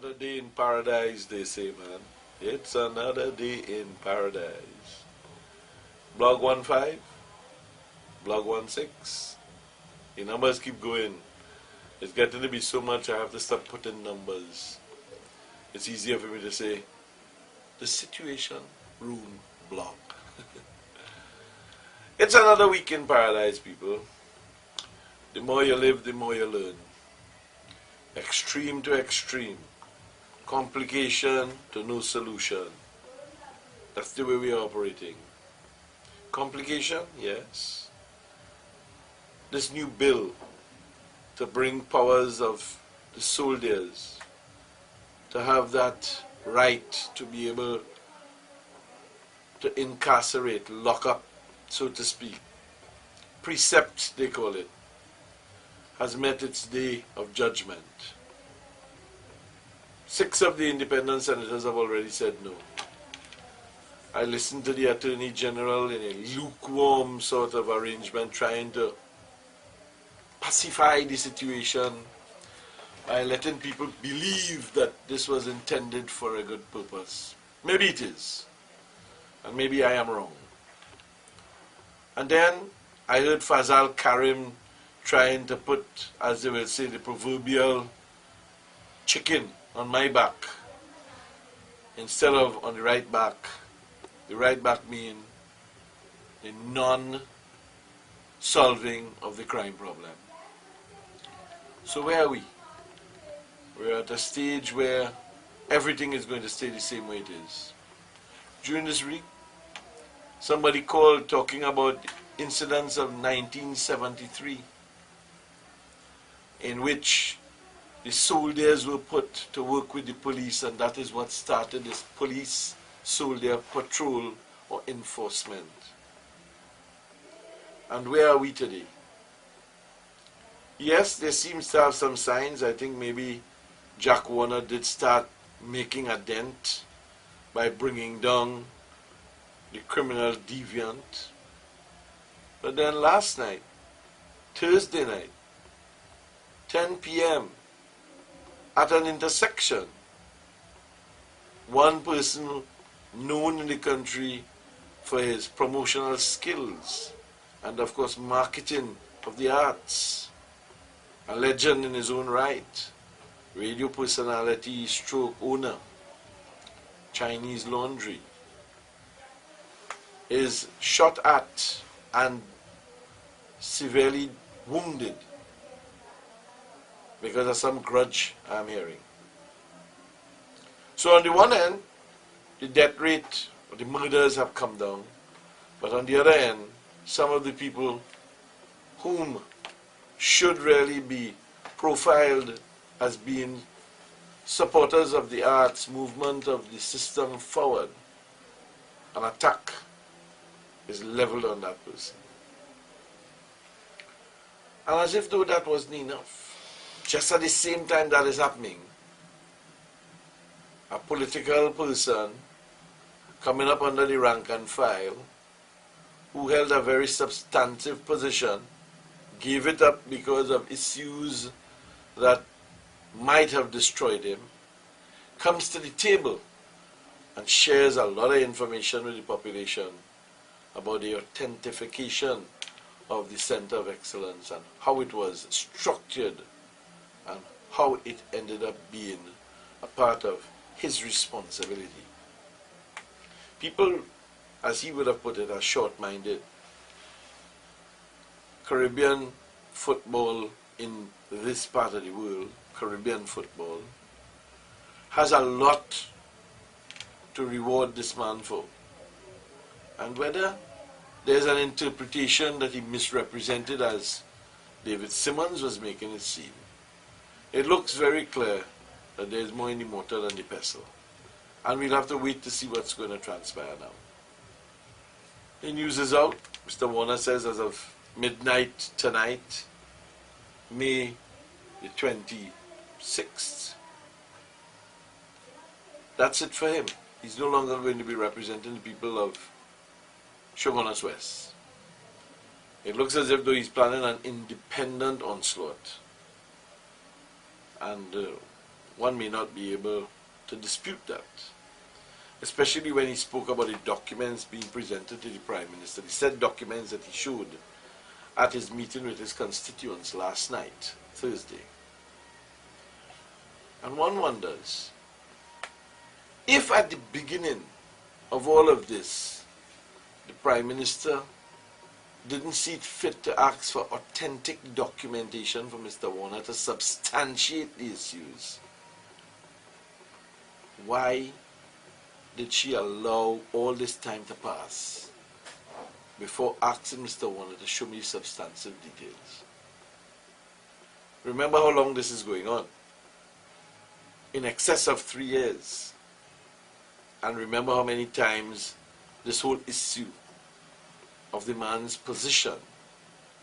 Another day in paradise, they say, man. It's another day in paradise. Blog 15, blog 16. The numbers keep going. It's getting to be so much I have to start putting numbers. It's easier for me to say, the situation room blog. It's another week in paradise, people. The more you live, the more you learn. Extreme to extreme. Complication to no solution. That's the way we are operating. Complication? Yes. This new bill to bring powers of the soldiers to have that right to be able to incarcerate, lock up, so to speak. Precept, they call it, has met its day of judgment. 6 of the independent senators have already said no. I listened to the Attorney General in a lukewarm sort of arrangement trying to pacify the situation by letting people believe that this was intended for a good purpose. Maybe it is, and maybe I am wrong. And then I heard Fazal Karim trying to put, as they will say, the proverbial chicken on my back instead of on the right back. The right back mean the non-solving of the crime problem. So where are we? We're at a stage where everything is going to stay the same way it is. During this week, somebody called talking about incidents of 1973 in which the soldiers were put to work with the police, and that is what started this police-soldier patrol or enforcement. And where are we today? Yes, there seems to have some signs. I think maybe Jack Warner did start making a dent by bringing down the criminal deviant. But then last night, Thursday night, 10 p.m., at an intersection, one person known in the country for his promotional skills and of course marketing of the arts, a legend in his own right, radio personality stroke owner, Chinese laundry, is shot at and severely wounded because of some grudge I'm hearing. So on the one hand, the death rate or the murders have come down, but on the other hand, some of the people whom should really be profiled as being supporters of the arts movement, of the system forward, an attack is leveled on that person. And as if though that wasn't enough, just at the same time that is happening, a political person coming up under the rank and file who held a very substantive position, gave it up because of issues that might have destroyed him, comes to the table and shares a lot of information with the population about the authentication of the Center of Excellence and how it was structured and how it ended up being a part of his responsibility. People, as he would have put it, are short-minded. Caribbean football in this part of the world, Caribbean football, has a lot to reward this man for. And whether there's an interpretation that he misrepresented as David Simmons was making it seem, it looks very clear that there's more in the mortar than the pestle. And we'll have to wait to see what's going to transpire now. The news is out. Mr. Warner says as of midnight tonight, May the 26th, that's it for him. He's no longer going to be representing the people of Shogunas West. It looks as if though he's planning an independent onslaught. And one may not be able to dispute that. Especially when he spoke about the documents being presented to the Prime Minister. The said documents that he showed at his meeting with his constituents last night, Thursday. And one wonders, if at the beginning of all of this, the Prime Minister didn't see it fit to ask for authentic documentation from Mr. Warner to substantiate the issues, why did she allow all this time to pass before asking Mr. Warner to show me substantive details? Remember how long this is going on. In excess of 3 years. And remember how many times this whole issue of the man's position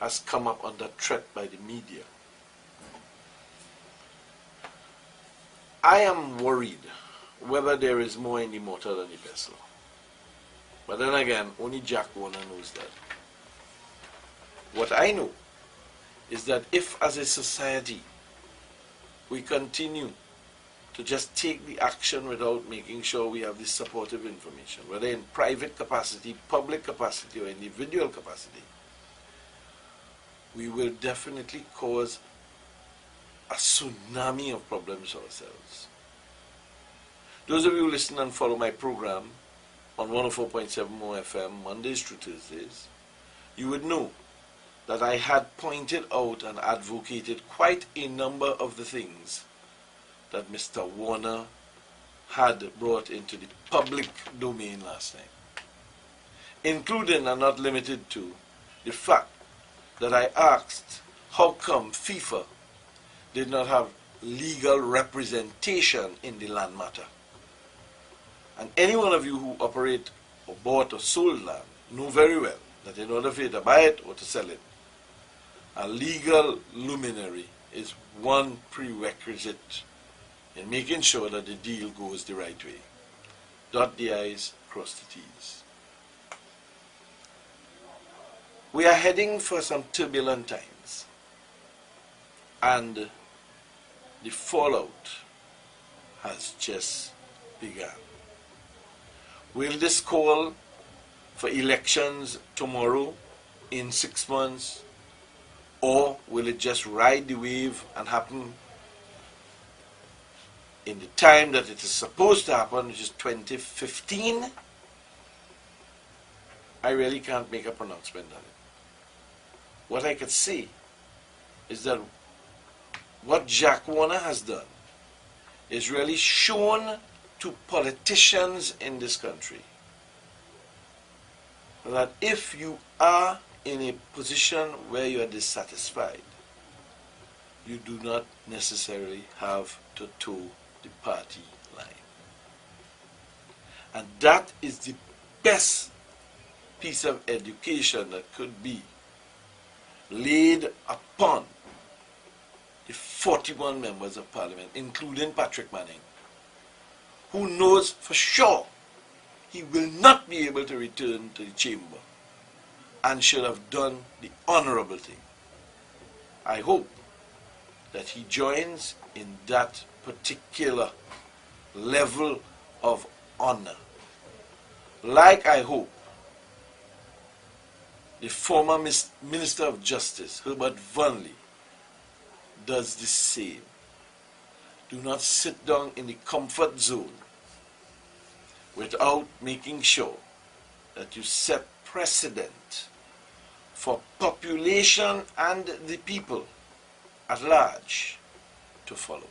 has come up under threat by the media. I am worried whether there is more in the mortar than the pestle. But then again, only Jack Warner knows that. What I know is that if as a society we continue to just take the action without making sure we have this supportive information, whether in private capacity, public capacity, or individual capacity, we will definitely cause a tsunami of problems ourselves. Those of you who listen and follow my program on 104.7 Mo FM, Mondays through Thursdays, you would know that I had pointed out and advocated quite a number of the things that Mr. Warner had brought into the public domain last night, including and not limited to the fact that I asked how come FIFA did not have legal representation in the land matter. And any one of you who operate or bought or sold land know very well that in order for you to buy it or to sell it, a legal luminary is one prerequisite in making sure that the deal goes the right way. Dot the I's, cross the T's. We are heading for some turbulent times, and the fallout has just begun. Will this call for elections tomorrow, in 6 months, or will it just ride the wave and happen in the time that it is supposed to happen, which is 2015? I really can't make a pronouncement on it. What I could say is that what Jack Warner has done is really shown to politicians in this country that if you are in a position where you are dissatisfied, you do not necessarily have to toe the party line. And that is the best piece of education that could be laid upon the 41 members of Parliament, including Patrick Manning, who knows for sure he will not be able to return to the chamber and should have done the honorable thing. I hope that he joins in that particular level of honor. Like I hope the former Minister of Justice, Herbert Vonley, does the same. Do not sit down in the comfort zone without making sure that you set precedent for population and the people at large to follow.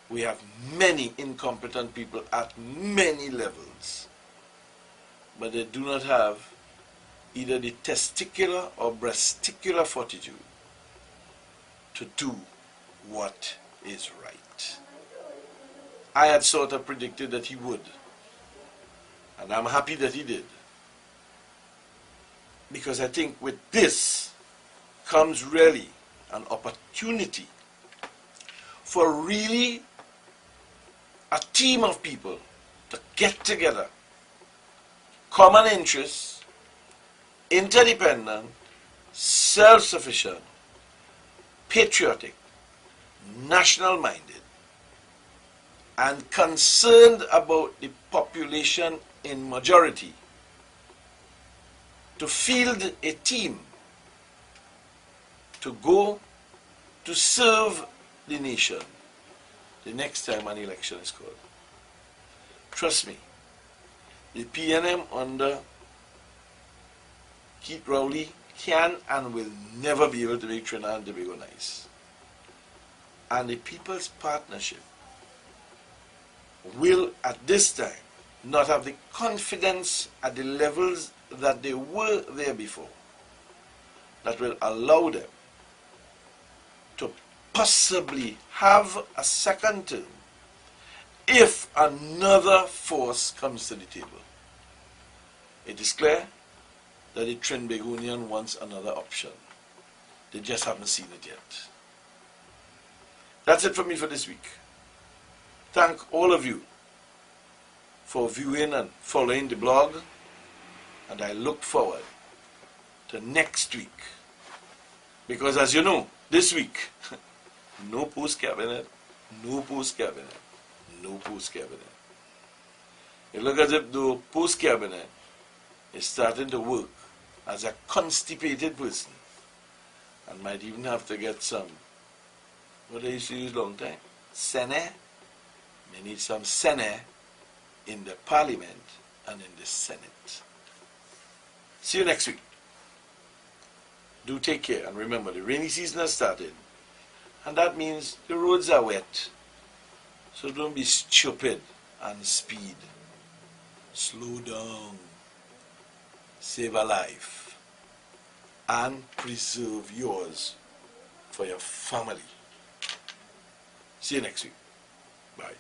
We have many incompetent people at many levels, but they do not have either the testicular or breasticular fortitude to do what is right. I had sort of predicted that he would, and I'm happy that he did, because I think with this comes really an opportunity for really a team of people to get together, common interests, interdependent, self-sufficient, patriotic, national-minded, and concerned about the population in majority to field a team to go to serve the nation the next time an election is called. Trust me, the PNM under Keith Rowley can and will never be able to make Trinidad and Tobago nice. And the People's Partnership will at this time not have the confidence at the levels that they were there before that will allow them to possibly have a second term if another force comes to the table. It is clear that the Trinbagonian wants another option. They just haven't seen it yet. That's it for me for this week. Thank all of you for viewing and following the blog, and I look forward to next week. Because as you know, this week, no post-cabinet, no post-cabinet, no post-cabinet. It looks as if the post-cabinet is starting to work as a constipated person and might even have to get some, what they used to use long time, Sene. They need some Sene in the Parliament and in the Senate. See you next week. Do take care, and remember, the rainy season has started, and that means the roads are wet. So don't be stupid and speed. Slow down. Save a life. And preserve yours for your family. See you next week. Bye.